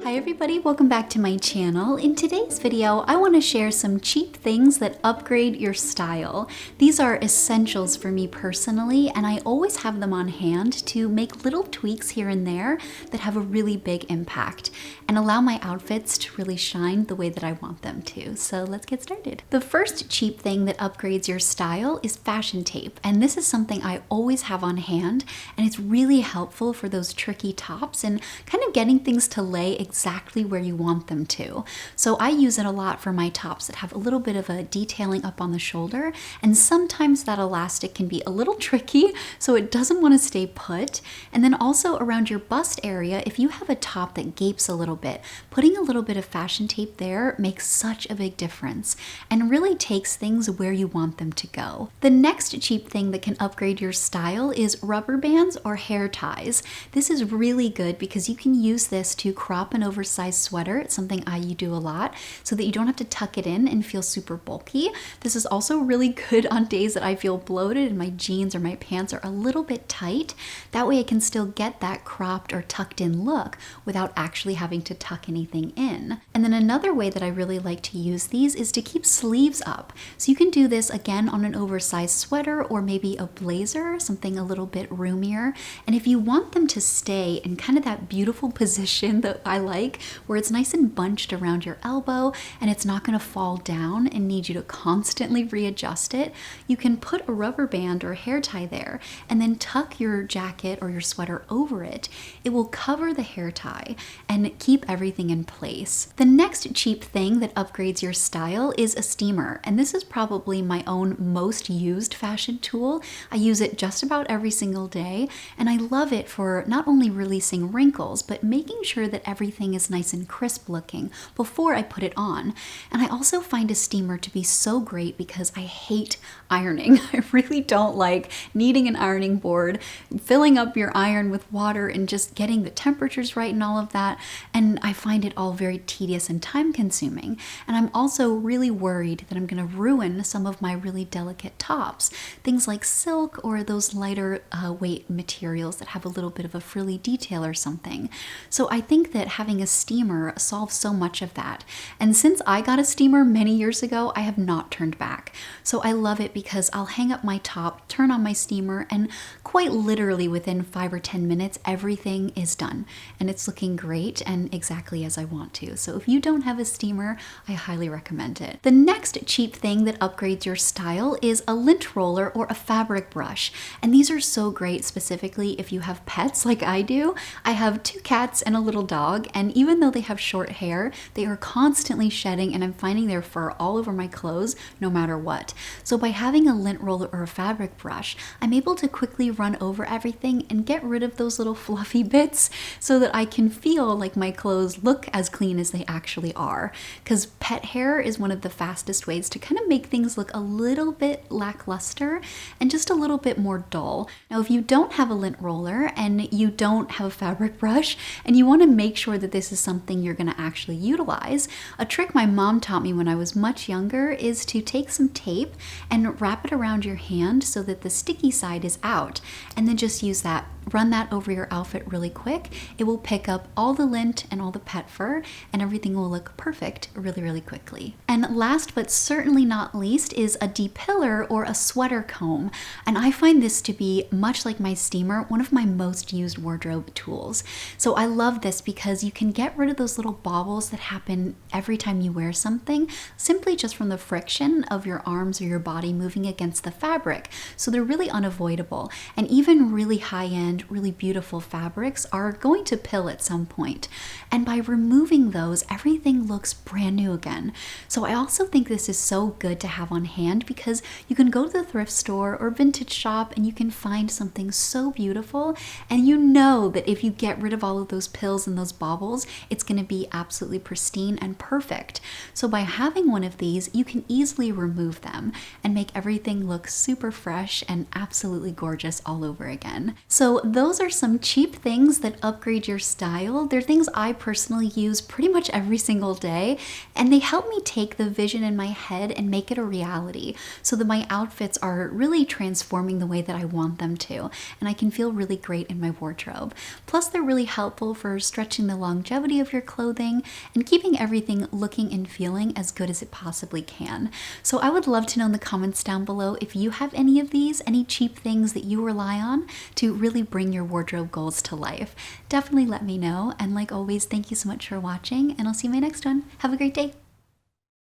Hi everybody, welcome back to my channel. In today's video, I want to share some cheap things that upgrade your style. These are essentials for me personally, and I always have them on hand to make little tweaks here and there that have a really big impact and allow my outfits to really shine the way that I want them to. So let's get started. The first cheap thing that upgrades your style is fashion tape, and this is something I always have on hand, and it's really helpful for those tricky tops and kind of getting things to lay exactly where you want them to. So I use it a lot for my tops that have a little bit of a detailing up on the shoulder, and sometimes that elastic can be a little tricky, so it doesn't want to stay put. And then also around your bust area, if you have a top that gapes a little bit, putting a little bit of fashion tape there makes such a big difference and really takes things where you want them to go. The next cheap thing that can upgrade your style is rubber bands or hair ties. This is really good because you can use this to crop an oversized sweater. It's something I do a lot so that you don't have to tuck it in and feel super bulky. This is also really good on days that I feel bloated and my jeans or my pants are a little bit tight. That way I can still get that cropped or tucked in look without actually having to tuck anything in. And then another way that I really like to use these is to keep sleeves up. So you can do this again on an oversized sweater or maybe a blazer, something a little bit roomier. And if you want them to stay in kind of that beautiful position that I like, where it's nice and bunched around your elbow and it's not going to fall down and need you to constantly readjust it, you can put a rubber band or hair tie there and then tuck your jacket or your sweater over it. It will cover the hair tie and keep everything in place. The next cheap thing that upgrades your style is a steamer, and this is probably my own most used fashion tool. I use it just about every single day, and I love it for not only releasing wrinkles, but making sure that everything is nice and crisp looking before I put it on. And I also find a steamer to be so great because I hate ironing. I really don't like needing an ironing board, filling up your iron with water and just getting the temperatures right and all of that. And I find it all very tedious and time consuming. And I'm also really worried that I'm going to ruin some of my really delicate tops. Things like silk or those lighter weight materials that have a little bit of a frilly detail or something. So I think that having a steamer solves so much of that. And since I got a steamer many years ago, I have not turned back. So I love it because I'll hang up my top, turn on my steamer, and quite literally within 5 or 10 minutes, everything is done. And it's looking great and exactly as I want to. So if you don't have a steamer, I highly recommend it. The next cheap thing that upgrades your style is a lint roller or a fabric brush. And these are so great specifically if you have pets like I do. I have 2 cats and a little dog, and even though they have short hair, they are constantly shedding and I'm finding their fur all over my clothes no matter what. So by having a lint roller or a fabric brush, I'm able to quickly run over everything and get rid of those little fluffy bits so that I can feel like my clothes look as clean as they actually are. Because pet hair is one of the fastest ways to kind of make things look a little bit lackluster and just a little bit more dull. Now, if you don't have a lint roller and you don't have a fabric brush and you want to make sure that this is something you're going to actually utilize, a trick my mom taught me when I was much younger is to take some tape and wrap it around your hand so that the sticky side is out, and then just use that. Run that over your outfit really quick. It will pick up all the lint and all the pet fur, and everything will look perfect really, really quickly. And last but certainly not least is a depiller or a sweater comb. And I find this to be, much like my steamer, one of my most used wardrobe tools. So I love this because you can get rid of those little bobbles that happen every time you wear something, simply just from the friction of your arms or your body moving against the fabric. So they're really unavoidable. And even really high-end, really beautiful fabrics are going to pill at some point. And by removing those, everything looks brand new again. So I also think this is so good to have on hand because you can go to the thrift store or vintage shop and you can find something so beautiful, and you know that if you get rid of all of those pills and those baubles, it's going to be absolutely pristine and perfect. So by having one of these, you can easily remove them and make everything look super fresh and absolutely gorgeous all over again. So So those are some cheap things that upgrade your style. They're things I personally use pretty much every single day, and they help me take the vision in my head and make it a reality so that my outfits are really transforming the way that I want them to, and I can feel really great in my wardrobe. Plus, they're really helpful for stretching the longevity of your clothing and keeping everything looking and feeling as good as it possibly can. So I would love to know in the comments down below if you have any of these, any cheap things that you rely on to really bring your wardrobe goals to life. Definitely let me know, and like always, thank you so much for watching, and I'll see you in my next one. Have a great day.